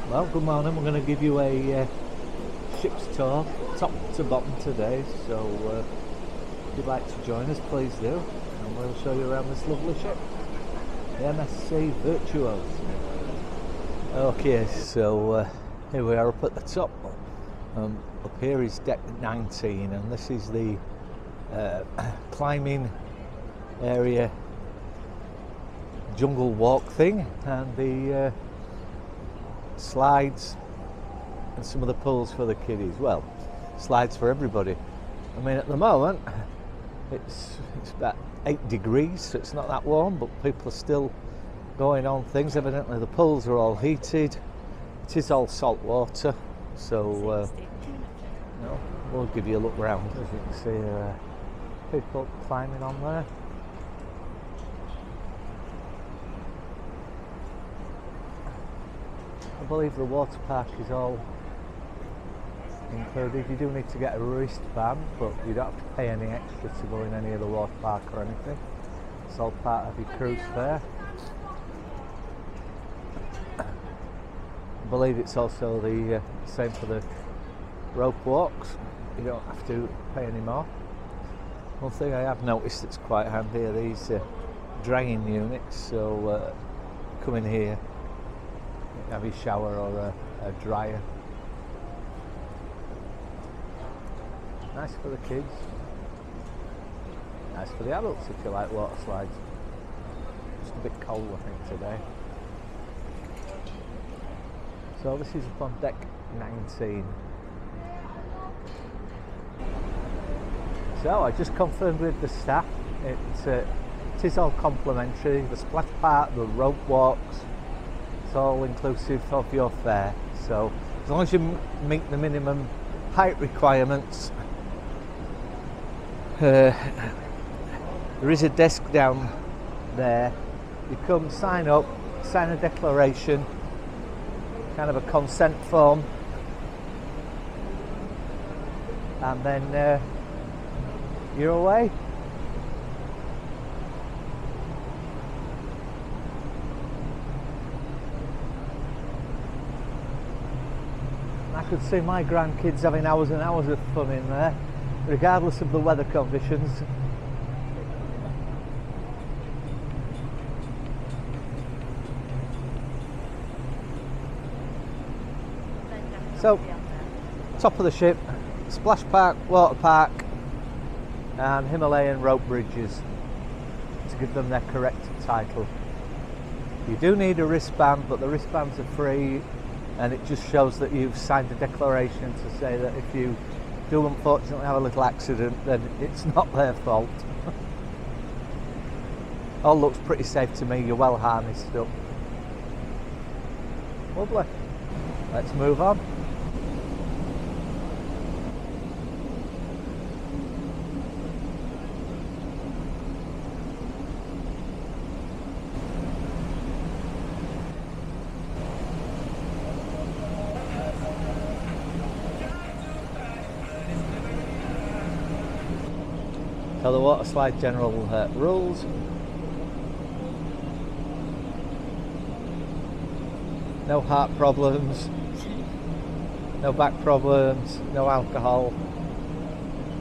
Well, good morning. We're going to give you a ship's tour, top to bottom today. So if you'd like to join us, please do. And we'll show you around this lovely ship, the MSC Virtuosa. Okay, so here we are up at the top. Up here is deck 19, and this is the climbing area, jungle walk thing, and the slides and some of the pools for the kiddies. Well, slides for everybody. I mean, at the moment it's about 8 degrees, so it's not that warm, but people are still going on things. Evidently the pools are all heated. It is all salt water, so we'll give you a look round. As you can see, people climbing on there. I believe the water park is all included. You do need to get a wristband, but you don't have to pay any extra to go in any of the water park or anything. It's all part of your cruise fare. I believe it's also the same for the rope walks. You don't have to pay any more. One thing I have noticed that's quite handy are these drying units. So come in here, have your shower or a dryer. Nice for the kids, nice for the adults if you like water slides. Just a bit cold, I think, today. So this is up on deck 19. So I just confirmed with the staff, it is all complimentary. The splash part, the rope walks, it's all inclusive of your fare. So as long as you meet the minimum height requirements, there is a desk down there. You come, sign up, sign a declaration, kind of a consent form, and then you're away. I could see my grandkids having hours and hours of fun in there, regardless of the weather conditions. So, top of the ship, splash park, water park, and Himalayan rope bridges to give them their correct title. You do need a wristband, but the wristbands are free, and it just shows that you've signed a declaration to say that if you do unfortunately have a little accident, then it's not their fault. All looks pretty safe to me. You're well harnessed up. Lovely. Let's move on. So the water slide general rules. No heart problems, no back problems, no alcohol.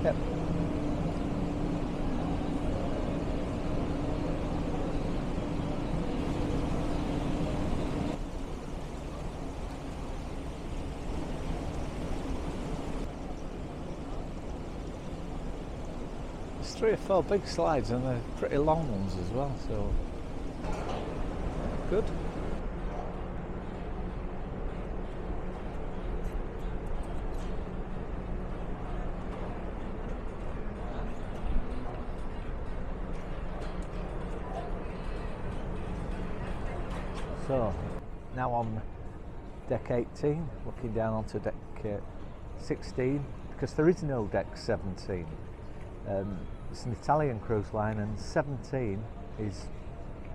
Yep. There's 3 or 4 big slides, and they're pretty long ones as well, so good. So now on deck 18, looking down onto deck 16, because there is no deck 17. It's an Italian cruise line, and 17 is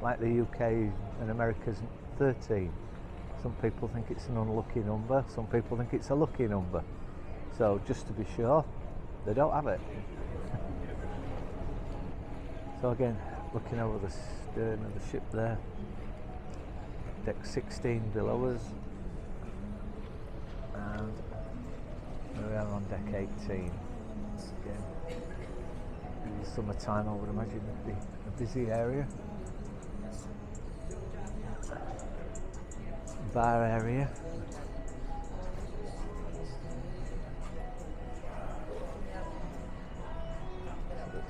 like the UK and America's 13. Some people think it's an unlucky number, some people think it's a lucky number. So just to be sure, they don't have it. So again, looking over the stern of the ship there, deck 16 below us. And we are on deck 18. Again, in the summertime I would imagine it'd be a busy area. Bar area.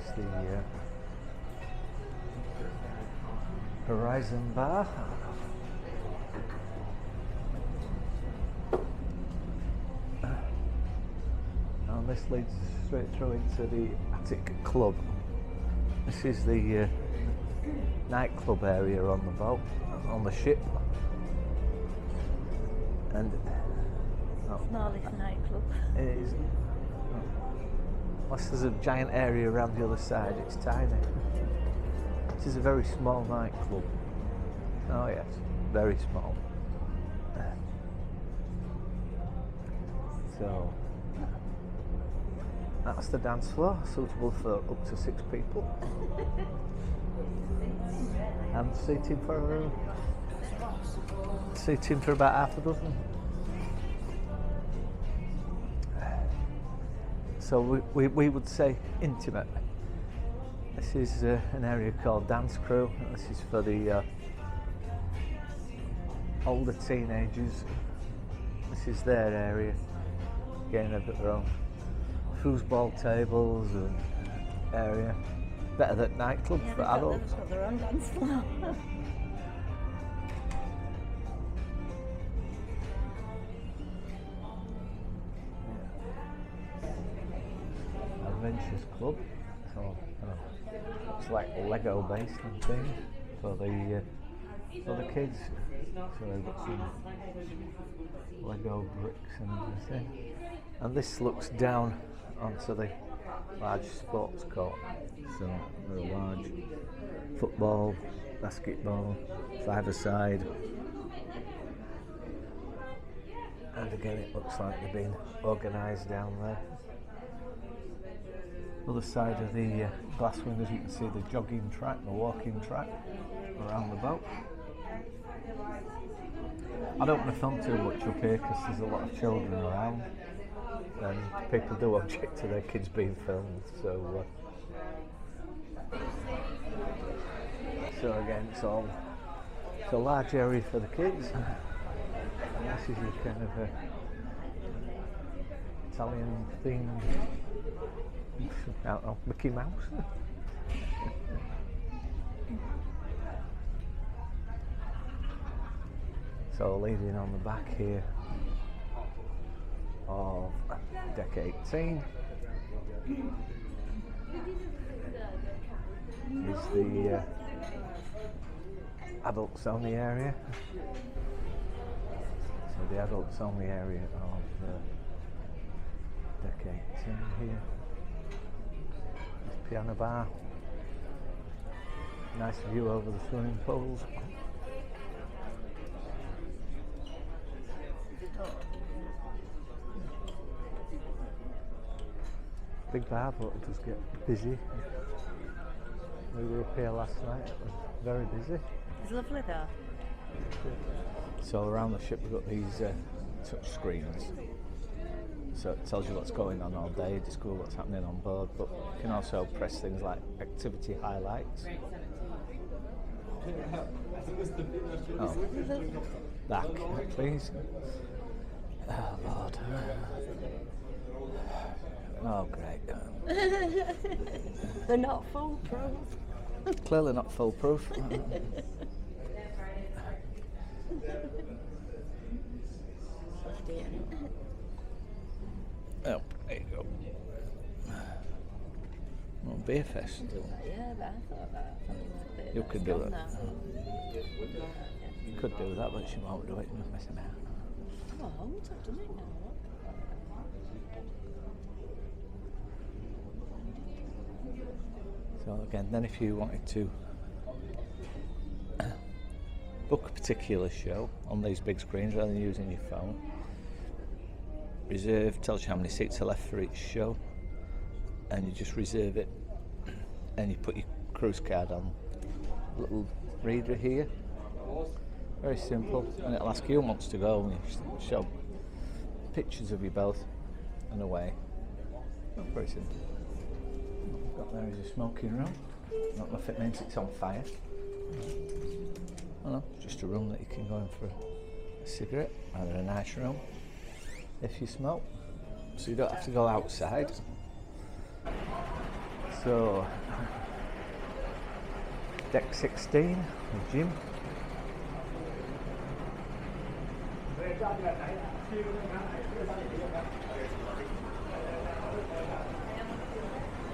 It's the Horizon Bar. And this leads straight through into the Attic Club. This is the nightclub area on the boat, on the ship. And smallest nightclub. It is. Unless there's a giant area around the other side, it's tiny. It is a very small nightclub. Oh yes, very small. So that's the dance floor, suitable for up to 6 people. And seating for about half a dozen. So we would say intimate. This is an area called Dance Crew. This is for the older teenagers. This is their area. Again, they've got their own foosball tables and area. Better than nightclubs for adults. They've got their own dance floor. Adventures Club. So it's like Lego based and things for the kids. So they've got some Lego bricks and everything. And this looks down onto the large sports court. So there are large football, basketball, five-a-side. And again, it looks like they've been organised down there. Other side of the glass windows, you can see the jogging track, the walking track around the boat. I don't want to film too much up here because there's a lot of children around, and people do object to their kids being filmed. So again, it's a large area for the kids. And this is a kind of Italian themed. I don't know, Mickey Mouse. So leading on the back here of deck 18 is the adults only area. So the adults only area of deck 18 here. Piano bar, nice view over the swimming pools. Big bar, but it does get busy. We were up here last night, it was very busy. It's lovely though. So around the ship we've got these touch screens. So it tells you what's going on all day, discover what's happening on board, but you can also press things like activity highlights. Oh, back, please. Oh Lord. Oh great. They're not foolproof. Clearly not foolproof. Oh, there you go. Well, beer fest. Yeah, but I thought that. You could do that. You could do that, but she won't do it. You're messing out. Oh, I won't have done it now. So again, then if you wanted to book a particular show on these big screens rather than using your phone, reserve tells you how many seats are left for each show, and you just reserve it, and you put your cruise card on a little reader here. Very simple, and it'll ask you who wants to go, and you show pictures of you both and away. Oh, very simple. What we've got there is a smoking room. Not know if it means it's on fire. Oh no, just a room that you can go in for a cigarette, rather a nice room if you smoke, so you don't have to go outside. So, deck 16, the gym.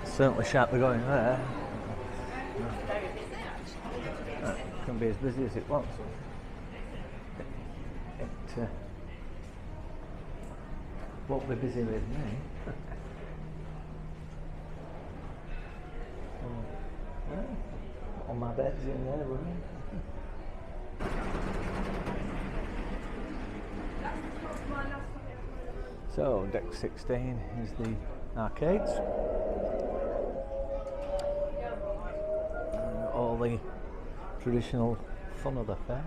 Certainly shan't be going there. It can be as busy as it wants. It won't be busy with me. All my bed's in there, room. So, deck 16 is the arcades. All the traditional fun of the fair.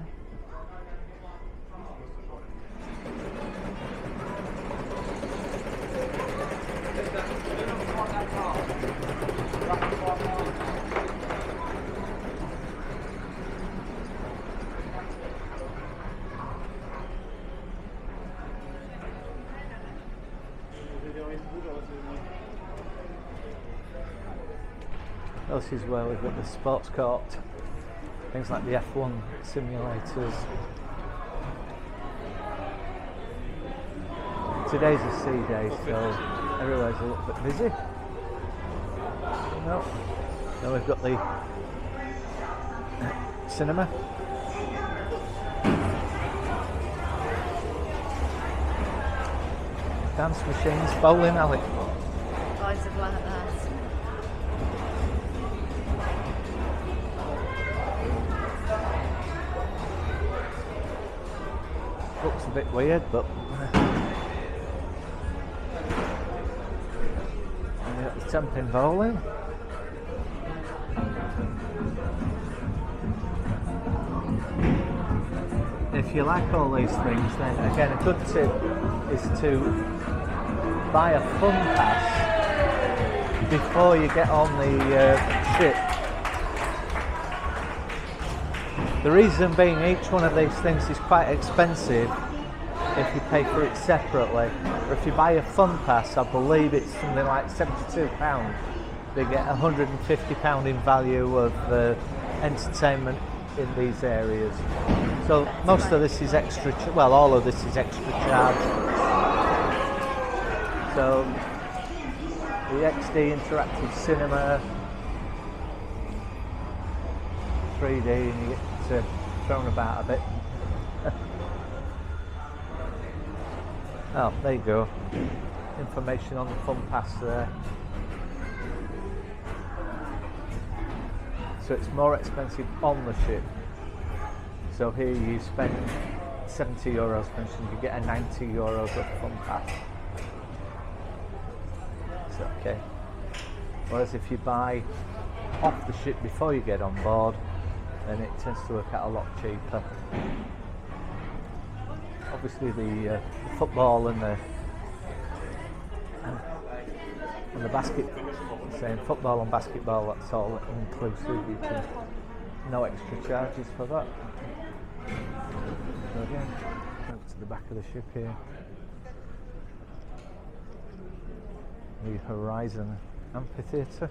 This is where we've got the sports court, things like the F1 simulators. Today's a sea day, so everywhere's a little bit busy. No. Then we've got the cinema. Dance machines, bowling alley. Loads of like that. Looks a bit weird, but and we got the Temping bowling. If you like all these things, then again a good tip is to buy a fun pass before you get on the ship. The reason being, each one of these things is quite expensive if you pay for it separately. Or if you buy a fun pass, I believe it's something like £72. They get £150 in value of entertainment in these areas. So most of this is extra, well, all of this is extra charge. So the XD interactive cinema, 3D, and you get thrown about a bit. Oh, there you go. Information on the fun pass there. So it's more expensive on the ship. So here you spend €70, for instance, you get a €90 of fun pass. It's okay. Whereas if you buy off the ship before you get on board, then it tends to work out a lot cheaper. Obviously the football and the saying football and basketball, that's all inclusive. You can, no extra charges for that. So again, out to the back of the ship here. The Horizon Amphitheatre.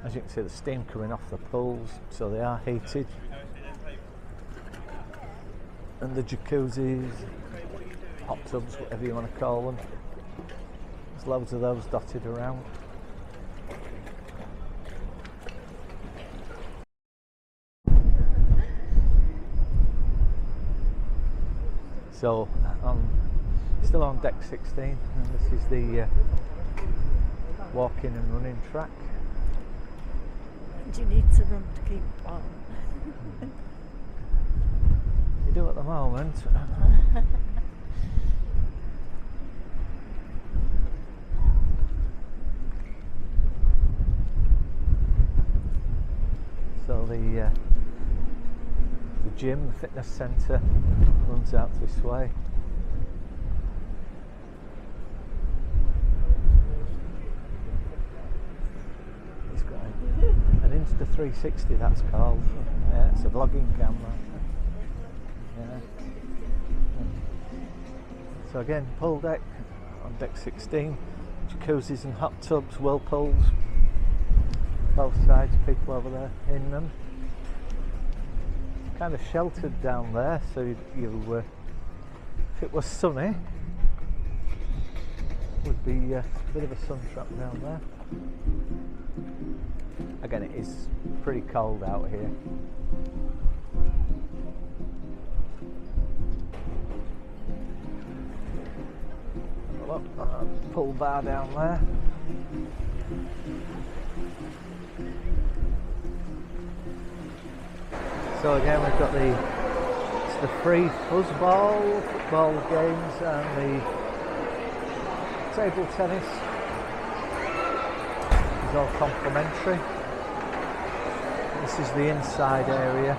As you can see, the steam coming off the pools, so they are heated. And the jacuzzis, hot tubs, whatever you want to call them. There's loads of those dotted around. So, still on deck 16, and this is the walking and running track. Do you need to run to keep warm? You do at the moment. So the gym, the fitness centre runs out this way. It's got an Insta360, that's called. Yeah, it's a vlogging camera. Yeah. So again, pool deck on deck 16, jacuzzis and hot tubs, whirlpools, both sides, people over there in them. Kind of sheltered down there, so you if it was sunny, would be a bit of a sun trap down there. Again, it is pretty cold out here. Look, pull bar down there. So again, we've got the free football games and the table tennis. It's all complimentary. This is the inside area.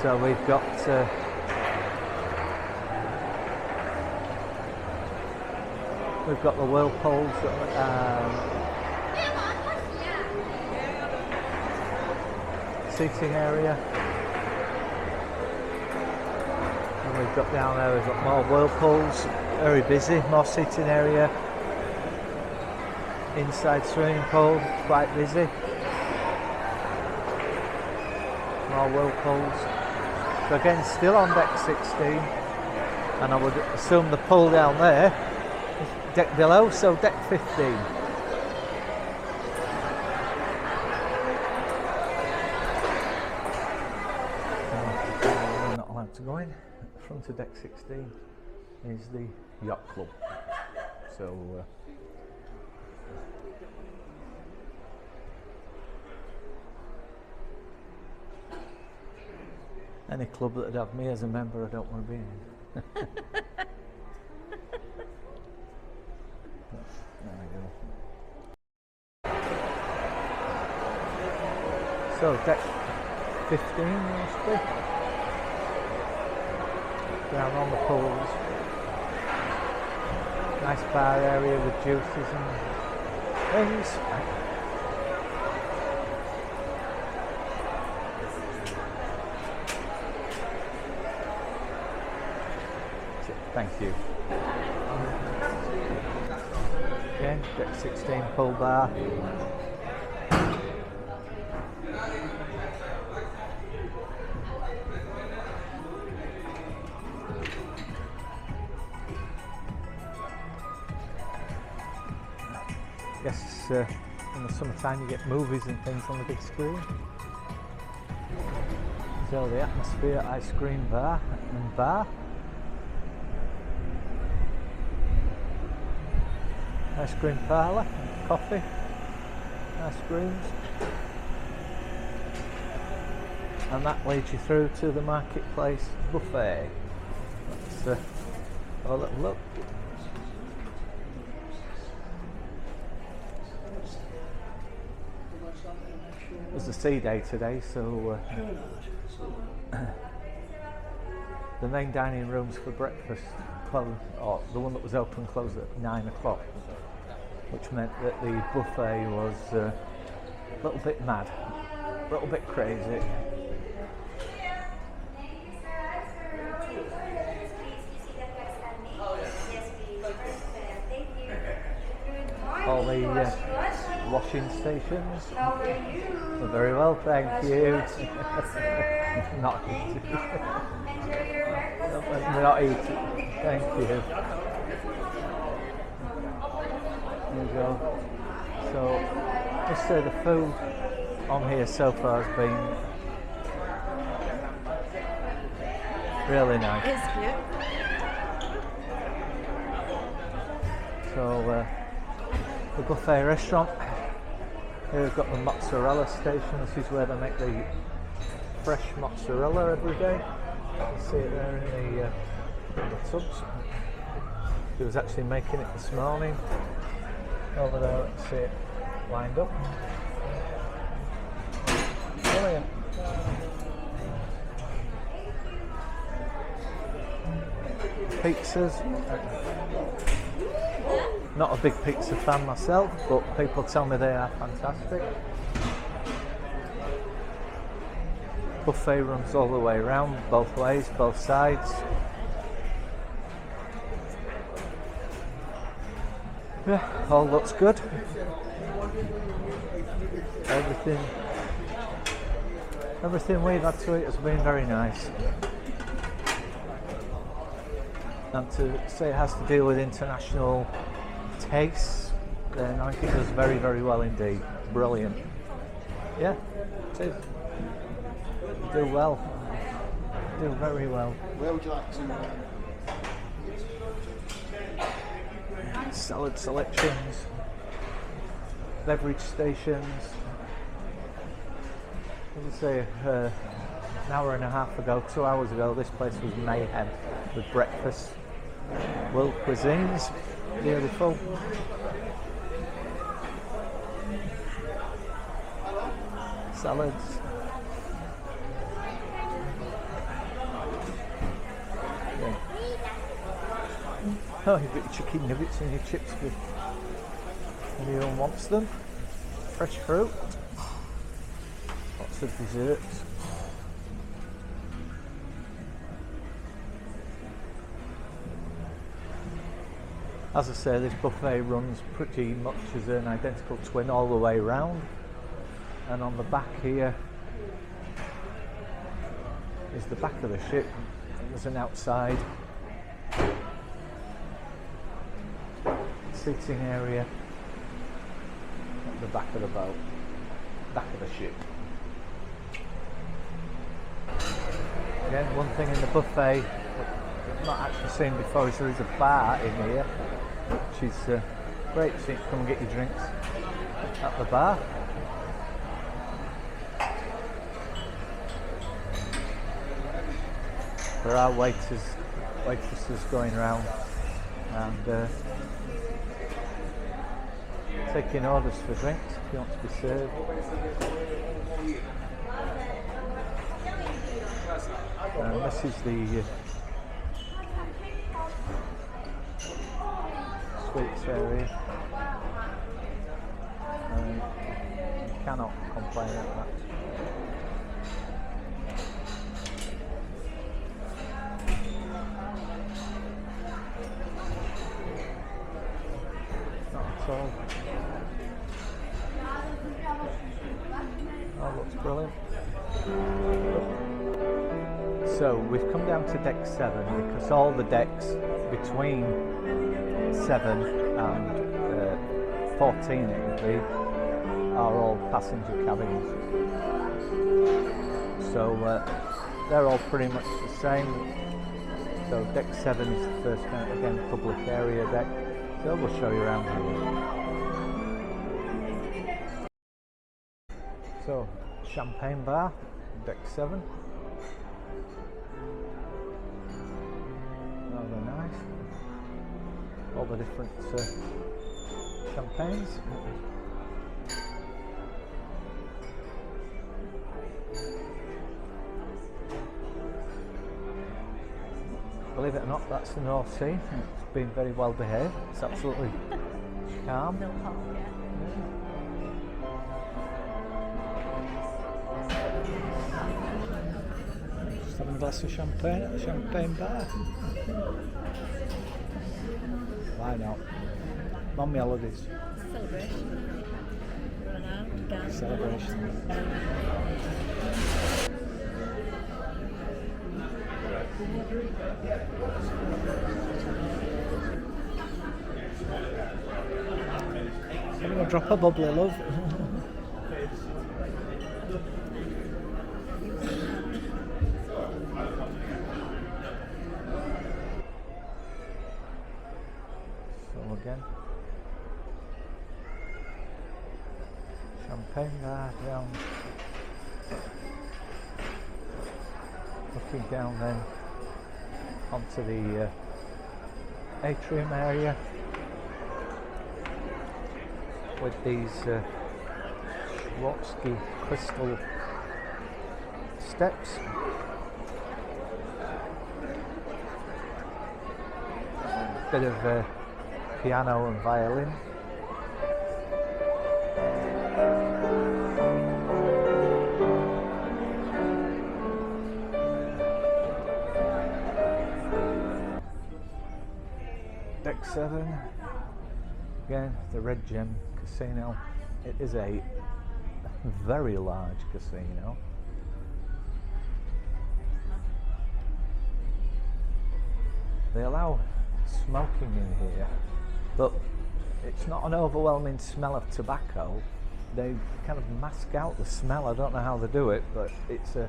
So we've got the whirlpools, seating area. And we've got down there, we've got more whirlpools, very busy, more seating area. Inside swimming pool, quite busy. More whirlpools. So again, still on deck 16, and I would assume the pool down there is deck below, so deck 15. We're not allowed to go in. Front of deck 16 is the yacht club. So any club that would have me as a member, I don't want to be in. There we go. So deck 15 must be. Down on the pools. Nice bar area with juices and things. Thank you. Again, deck 16 pool bar. Yes, in the summertime you get movies and things on the big screen. So the Atmosphere ice cream bar and bar. Ice cream parlour, coffee, ice creams, and that leads you through to the marketplace buffet. Let's have a little look. It was a sea day today, so the main dining rooms for breakfast closed, or the one that was open closed at 9 o'clock. Which meant that the buffet was a little bit mad, a little bit crazy. All the washing stations. Well, very well, thank you. Not eating. Not eating. Thank you. There we go. So, let's say the food on here so far has been really nice. It's cute. So, the buffet restaurant. Here we've got the mozzarella station. This is where they make the fresh mozzarella every day. You can see it there in the tubs. He was actually making it this morning. Over there, let's see it lined up. Brilliant. pizzas. Not a big pizza fan myself, but people tell me they are fantastic. Buffet runs all the way around, both ways, both sides. Yeah, all looks good. Everything we've had to eat has been very nice. And to say it has to deal with international tastes, then I think it does very, very well indeed. Brilliant. Yeah, it is. You do well. You do very well. Where would you like to? Salad selections, beverage stations. As I say, an hour and a half ago, 2 hours ago, this place was mayhem with breakfast. World cuisines, beautiful. Salads. Yeah. Oh, you've got your chicken nuggets and your chips if anyone wants them. Fresh fruit. Lots of desserts. As I say, this buffet runs pretty much as an identical twin all the way round. And on the back here is the back of the ship. There's an outside seating area at the back of the boat, back of the ship. Again, one thing in the buffet I've not actually seen before is there is a bar in here, which is great, so you can come and get your drinks at the bar. There are waitresses going around and taking orders for drinks if you want to be served. This is the sweets area. You cannot complain about that. All looks brilliant. So we've come down to deck 7 because all the decks between 7 and 14 it would be are all passenger cabins. So they're all pretty much the same. So deck 7 is the first kind of, again, public area deck. So we'll show you around here. So, champagne bar, deck 7. Rather nice. All the different champagnes. Believe it or not, that's the North Sea. It's been very well behaved. It's absolutely calm. No harm, yeah. Just having a glass of champagne at the champagne bar. Why not? Mum melodies. Celebration. Run out, down. Celebration. Having a drop of bubbly, love. So again, champagne bar down. Looking down then onto the atrium area with these Swarovski crystal steps. bit of piano and violin. Deck 7, again the Red Gem Casino. It is a very large casino. They allow smoking in here, but it's not an overwhelming smell of tobacco. They kind of mask out the smell. I don't know how they do it, but it's a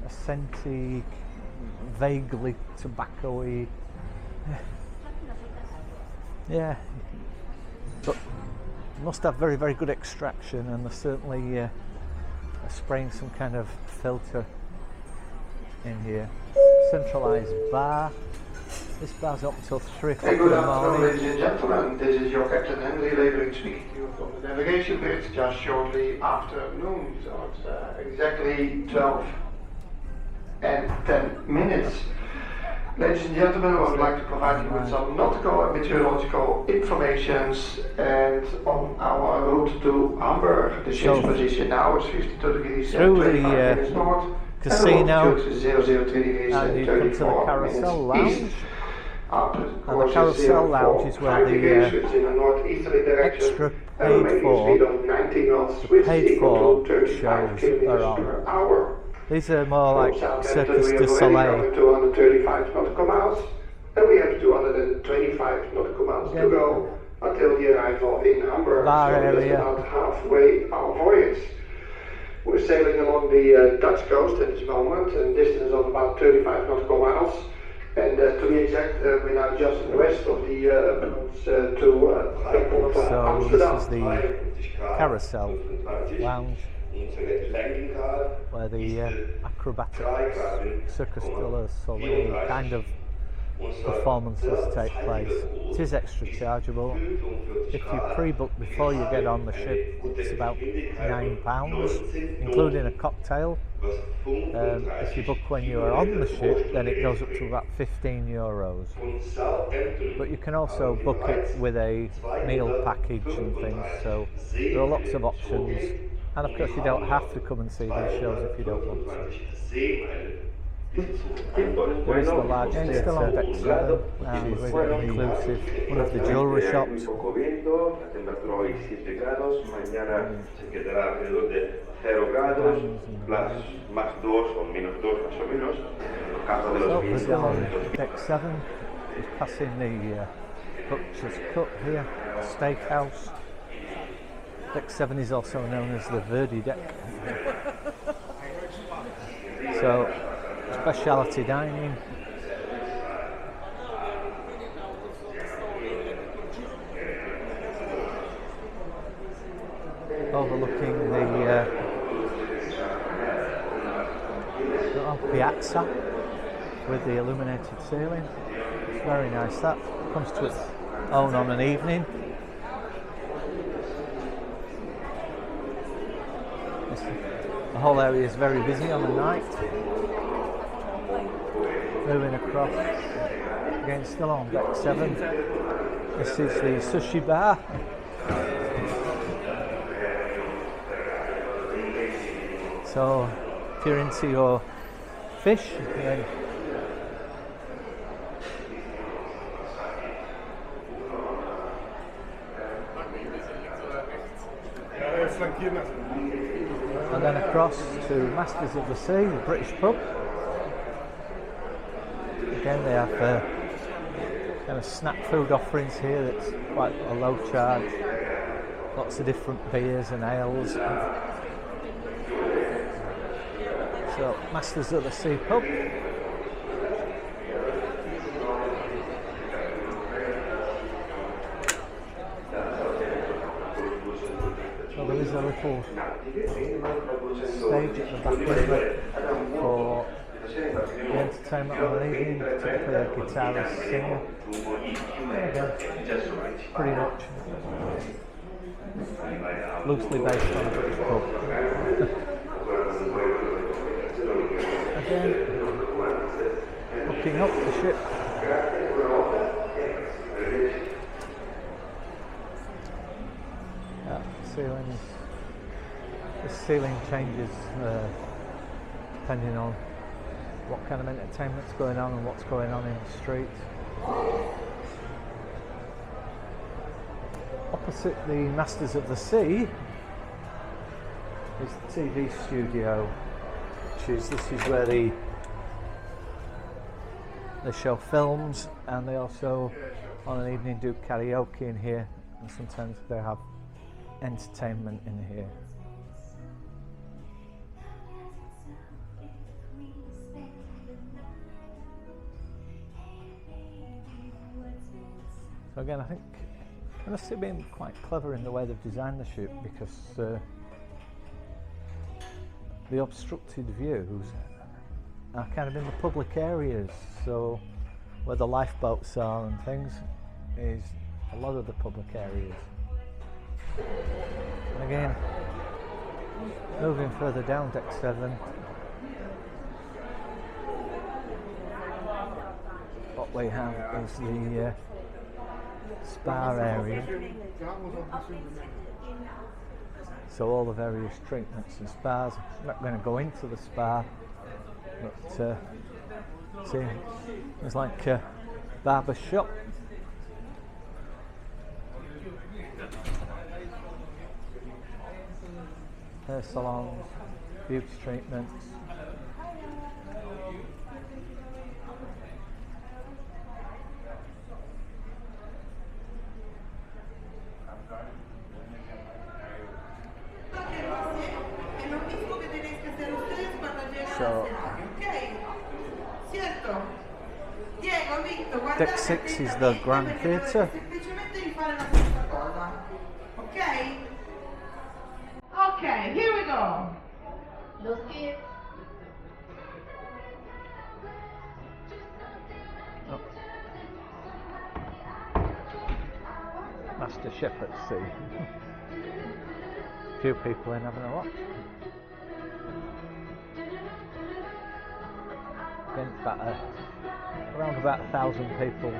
scenty, vaguely tobacco-y. Yeah, but must have very, very good extraction, and they're certainly spraying some kind of filter in here. Centralised bar. This bar's up until 3 o'clock in the Good afternoon, morning. ladies and gentlemen. This is your Captain Henry Levering speaking to you from the navigation bridge just shortly after noon. So it's exactly 12 and 10 minutes. Ladies and gentlemen, I would like to provide you with some nautical and meteorological informations and on our route to Hamburg. The ship's position now is 52 degrees through 25 the minutes north. casino, and 003 degrees and you and come to the 34 Carousel minutes Lounge. east. And the Carousel Lounge is where the extra paid for shows are on. These are more like Circus du Soleil. 235 nautical miles, and we have 225 nautical miles to go until the arrival in Hamburg. Bar so area. just about halfway our voyage. We're sailing along the Dutch coast at this moment, a distance of about 35 nautical miles. And to be exact, we're now just west of the approach to airport So Amsterdam. this is the Carousel Lounge, where the acrobatic Circus du Soleil kind of performances take place. It is extra chargeable. If you pre-book before you get on the ship, it's about £9, including a cocktail. If you book when you are on the ship, then it goes up to about €15. But you can also book it with a meal package and things, so there are lots of options. And of course you don't have to come and see these shows if you don't want to. There is the large theatre on deck 7, and with inclusive one of the jewellery shops. So we're still on deck 7, just passing the Butcher's Cut here, a steakhouse. Deck 7 is also known as the Verdi deck. So speciality dining. Overlooking the piazza with the illuminated ceiling. It's very nice. That comes to its own on an evening. The whole area is very busy on the night. Moving across, again still on deck 7. This is the sushi bar. So if you're into your fish, then and then across to Masters of the Sea, the British pub. Again, they have kind of snack food offerings here that's quite a low charge. Lots of different beers and ales. So, Masters of the Sea pub. So there is a little stage at the back of it for the entertainment of the evening, typically a guitarist singer. Again, pretty much loosely based on a British pub. Again, looking up the ship. Ceilings. The ceiling changes depending on what kind of entertainment's going on and what's going on in the street. Opposite the Masters of the Sea is the TV studio, this is where they show films, and they also on an evening do karaoke in here, and sometimes they have entertainment in here. So again, I think MSC have been quite clever in the way they've designed the ship, because the obstructed views are kind of in the public areas, so where the lifeboats are and things is a lot of the public areas. And again, moving further down deck 7, what we have is the spa area. So all the various treatments and spas. I'm not going to go into the spa, but see, there's like a barber shop. Hair salons, beauty treatments. So, deck 6 is the Grand Theatre. Okay, here we go. Oh. Master Ship at Sea. A few people in having a watch. Again, it's around about 1,000 people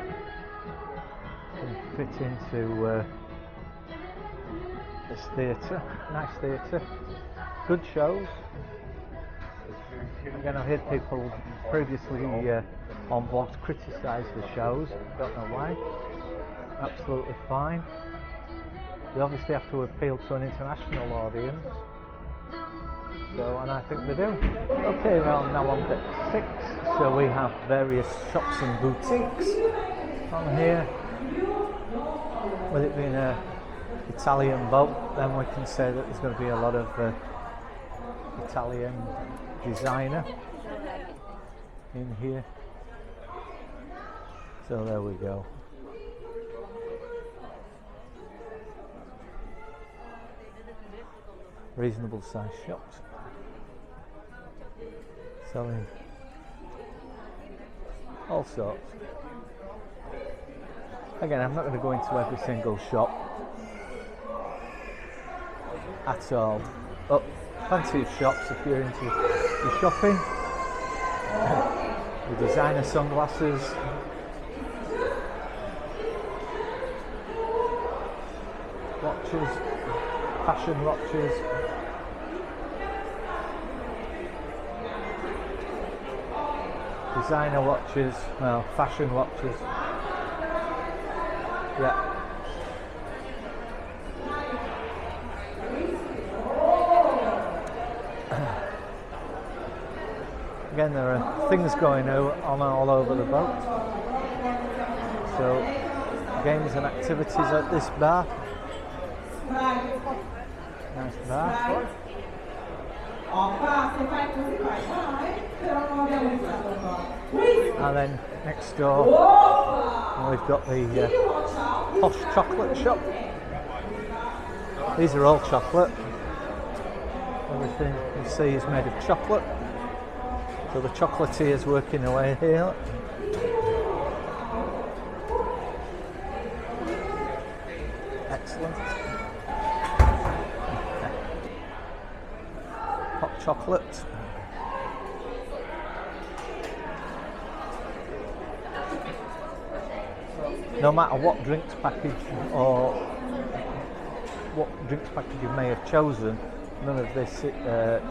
can fit into this theatre. Nice theatre, good shows. Again, I've heard people previously on blogs criticise the shows, don't know why. Absolutely fine. They obviously have to appeal to an international audience. So, and I think they do. Okay, well, now on deck 6, so we have various shops and boutiques on here. With it being an Italian boat, then we can say that there's going to be a lot of Italian designer in here. So there we go. Reasonable sized shops. Selling all sorts. Again, I'm not going to go into every single shop at all, but plenty of shops if you're into your shopping. The designer sunglasses, watches, fashion watches. Designer watches, well, fashion watches. Yeah. Again, there are things going on all over the boat. So, games and activities at this bar. Nice bar. And then next door, we've got the posh chocolate shop. These are all chocolate. Everything you see is made of chocolate. So the chocolatier is working away here. Excellent. Hot chocolate. no matter what drinks package or what drinks package you may have chosen, none of this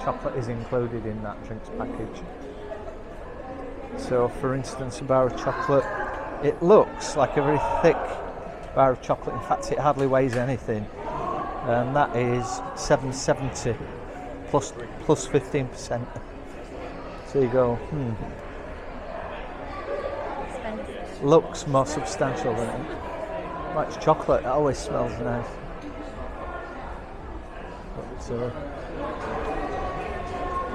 chocolate is included in that drinks package. So for instance, a bar of chocolate, it looks like a very thick bar of chocolate. In fact, it hardly weighs anything, and that is $7.70 plus 15%. So you go, looks more substantial than it. Well, it's chocolate, it always smells nice. But,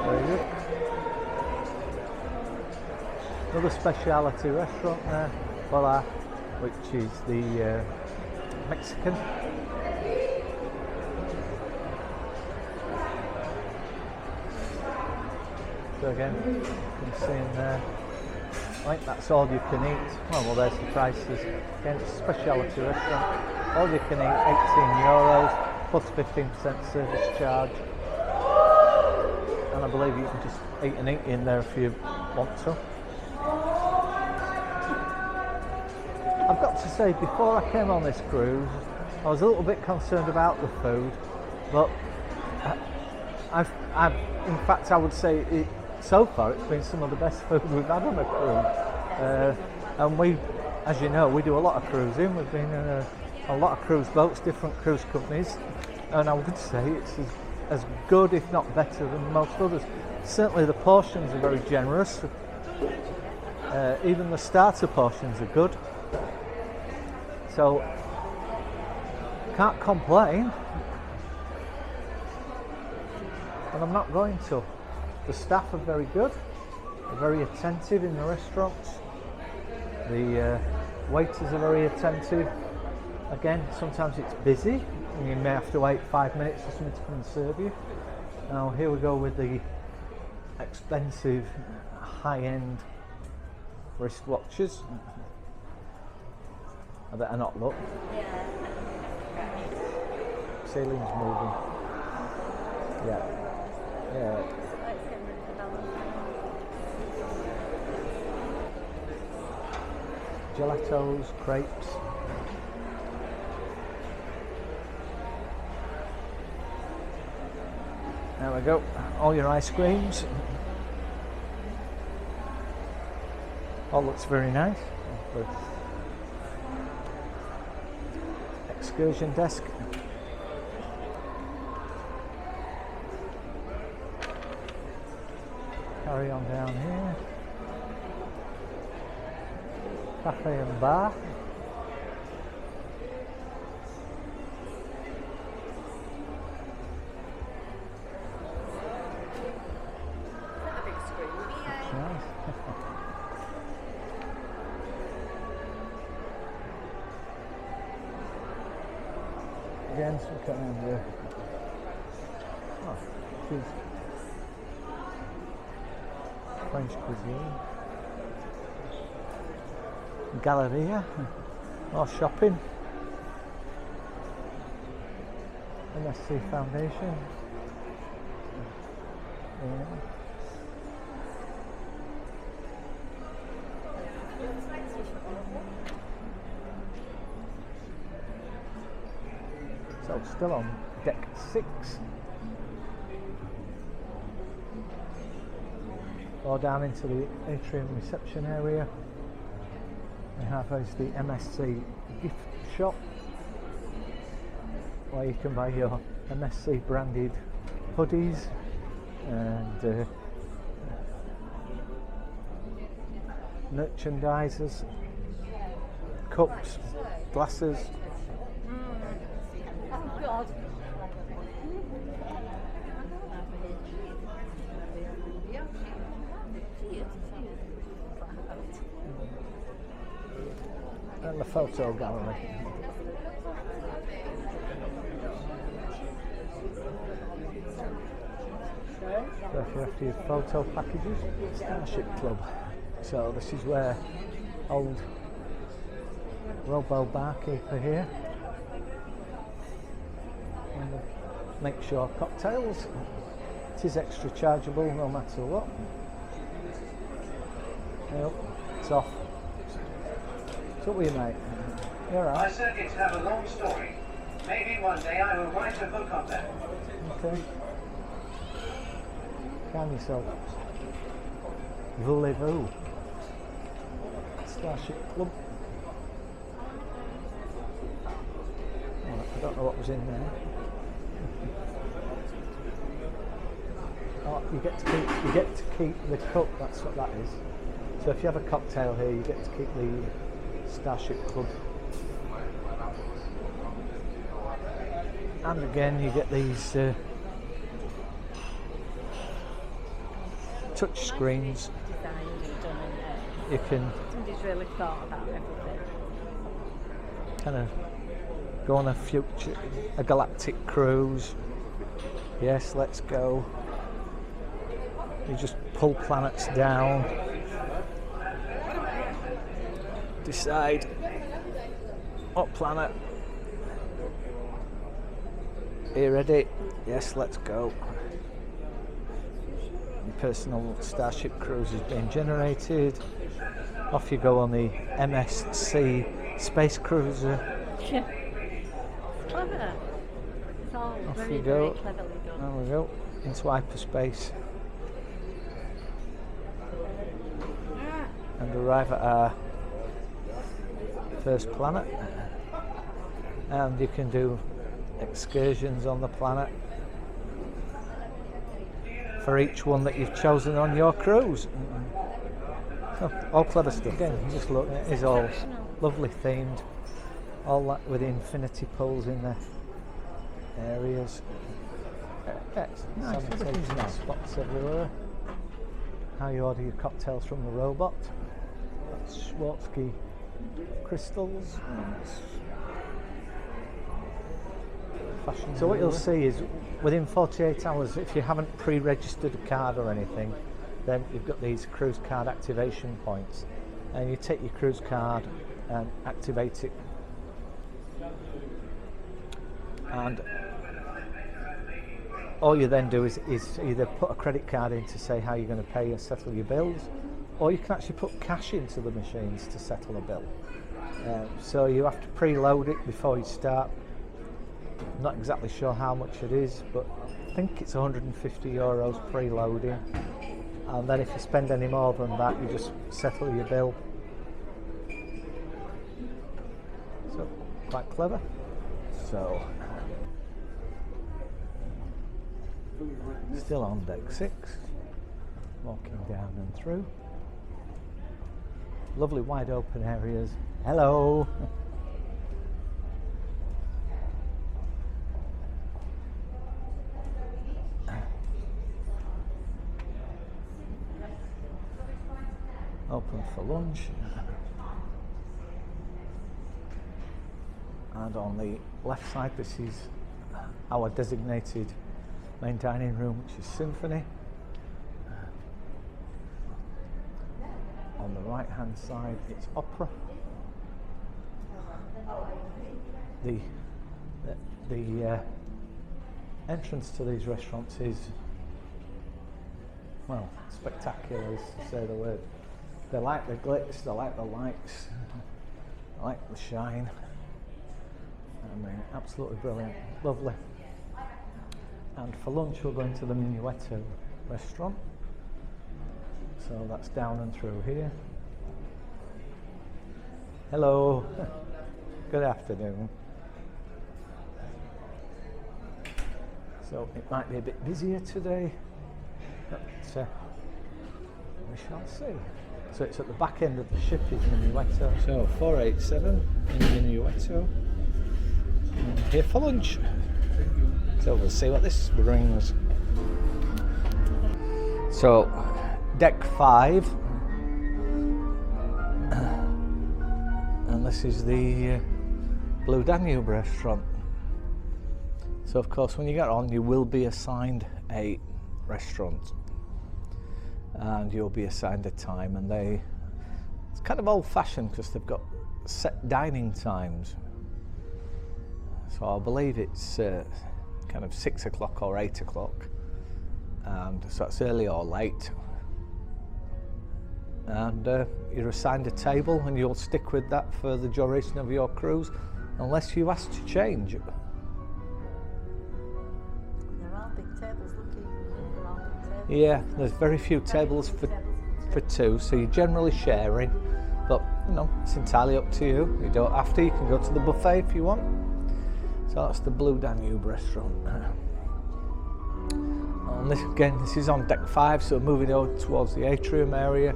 very good. Another speciality restaurant there, voila, which is the Mexican. So again, you can see in there, I think that's all you can eat. Well, there's the prices. Again, it's a speciality restaurant. All you can eat, €18 plus 15% service charge. And I believe you can just eat and eat in there if you want to. I've got to say, before I came on this cruise, I was a little bit concerned about the food, but in fact, I would say so far it's been some of the best food we've had on a cruise. And we, as you know, we do a lot of cruising. We've been in a lot of cruise boats, different cruise companies, and I would say it's as good, if not better, than most others. Certainly the portions are very generous. Even the starter portions are good. So, can't complain, and I'm not going to. The staff are very good, they're very attentive in the restaurants, the waiters are very attentive. Again, sometimes it's busy and you may have to wait 5 minutes for someone to come and serve you. Now here we go with the expensive high-end wristwatches. I better not look. Ceiling's moving. Yeah. Gelatos, crepes. There we go. All your ice creams. All looks very nice. Excursion desk. Carry on down here. Cafe and bar. That's nice. Again, so we come in here. Oh, this is French cuisine. Galleria, more shopping. MSC Foundation. Yeah. So still on deck 6. Or down into the atrium reception area. We have is the MSC gift shop, where you can buy your MSC branded hoodies and merchandisers, cups, glasses. Oh God. And the photo gallery. So if you have to use photo packages, Starship Club. So this is where old Robo barkeeper here. And make sure cocktails. It is extra chargeable no matter what. Nope, it's off. It's up with you, mate. You're My right. circuits have a long story. Maybe one day I will write a book on them. Okay. Calm yourself. Voulez-vous? Starship Club. Oh, I don't know what was in there. Oh, you get to keep the cup. That's what that is. So if you have a cocktail here, you get to keep the Starship Club. And again, you get these touch screens. Designed and done in there. You can Somebody's really thought about everything. kind of go on a galactic cruise. Yes, let's go. You just pull planets down. Decide what planet. Are you ready? Yes, let's go. Your personal Starship cruise is being generated. Off you go on the MSC Space Cruiser. Yeah. Clever. It's all Off very, you very go. cleverly done. There we go. Into hyperspace. And arrive at our first planet. And you can do excursions on the planet for each one that you've chosen on your cruise. So, all clever stuff. Again, just look, it is all lovely themed. All that with infinity pools in the areas. It's nice. Nice spots everywhere. How you order your cocktails from the robot. That's Schwarzkopf crystals. So what you'll see is within 48 hours, if you haven't pre-registered a card or anything, then you've got these cruise card activation points, and you take your cruise card and activate it, and all you then do is either put a credit card in to say how you're going to pay or settle your bills, or you can actually put cash into the machines to settle a bill. So you have to preload it before you start. I'm not exactly sure how much it is, but I think it's €150 preloading, and then if you spend any more than that, you just settle your bill. So quite clever. So still on deck 6, walking down and through. Lovely wide open areas. Hello. Open for lunch. And on the left side, this is our designated main dining room, which is Symphony. On the right hand side, it's Opera. The entrance to these restaurants is, well, spectacular, is to say the word. They like the glitz, they like the lights, they like the shine. I mean, absolutely brilliant, lovely. And for lunch we're going to the Minuetto restaurant. So that's down and through here. Hello, good afternoon. So it might be a bit busier today, but we shall see. So it's at the back end of the ship is Minuetto. So 487 in Minuetto. And here for lunch. So we'll see what this brings. So deck 5. And this is the Blue Danube restaurant. So of course when you get on you will be assigned a restaurant. And you'll be assigned a time, and it's kind of old-fashioned because they've got set dining times. So I believe it's kind of 6 o'clock or 8 o'clock, and so it's early or late. and you're assigned a table and you'll stick with that for the duration of your cruise unless you ask to change. There are big tables, looking. There are big tables. Yeah, there's very few tables for two, so you're generally sharing, but you know, it's entirely up to you. You don't have to, you can go to the buffet if you want. So that's the Blue Danube restaurant. And this, again, this is on deck 5, so moving over towards the atrium area.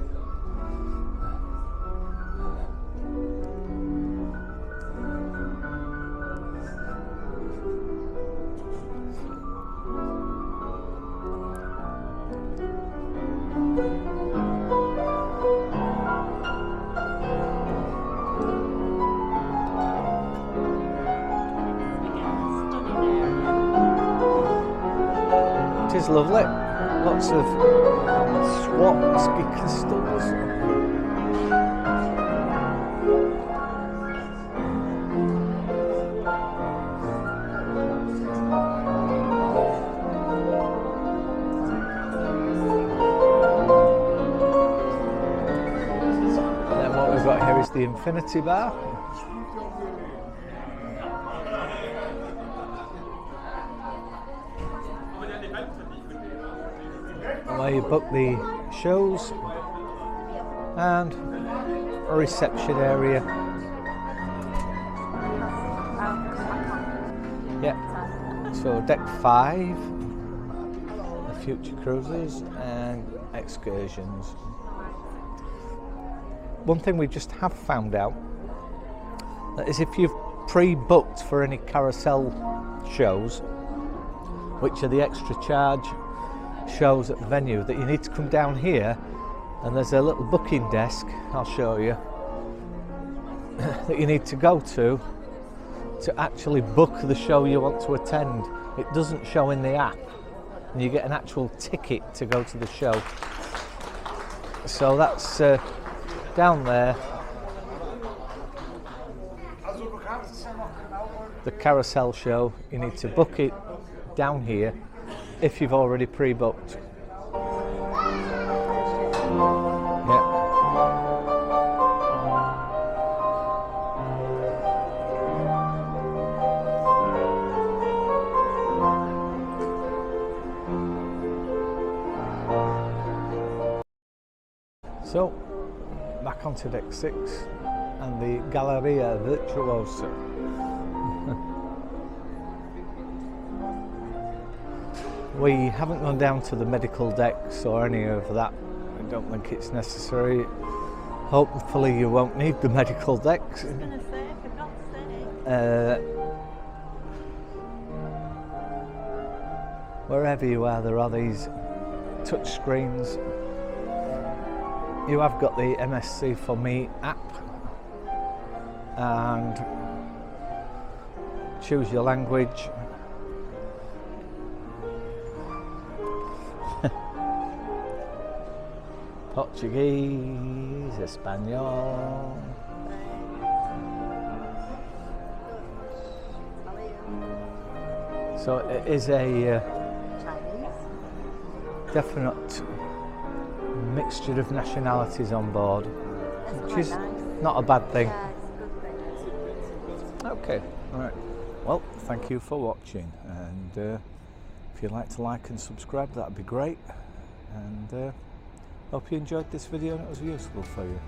It is lovely, lots of Swarovski crystals. And then what we've got here is the infinity bar. Where you book the shows, and a reception area. Yeah, so deck 5, the future cruises and excursions. One thing we just have found out is if you've pre-booked for any Carousel shows, which are the extra charge shows at the venue, that you need to come down here and there's a little booking desk, I'll show you, that you need to go to actually book the show you want to attend. It doesn't show in the app and you get an actual ticket to go to the show. So that's down there, the Carousel show. You need to book it down here if you've already pre-booked. Yeah. So, back onto deck 6 and the Galleria Virtuosa. We haven't gone down to the medical decks or any of that. I don't think it's necessary. Hopefully you won't need the medical decks. I was going to say, for God's sake. Wherever you are, there are these touch screens. You have got the MSC For Me app, and choose your language. Portuguese, Espanol. So it is a definite mixture of nationalities on board, which is not a bad thing. Okay, all right. Well, thank you for watching, and if you'd like to like and subscribe, that'd be great. And hope you enjoyed this video and it was useful for you.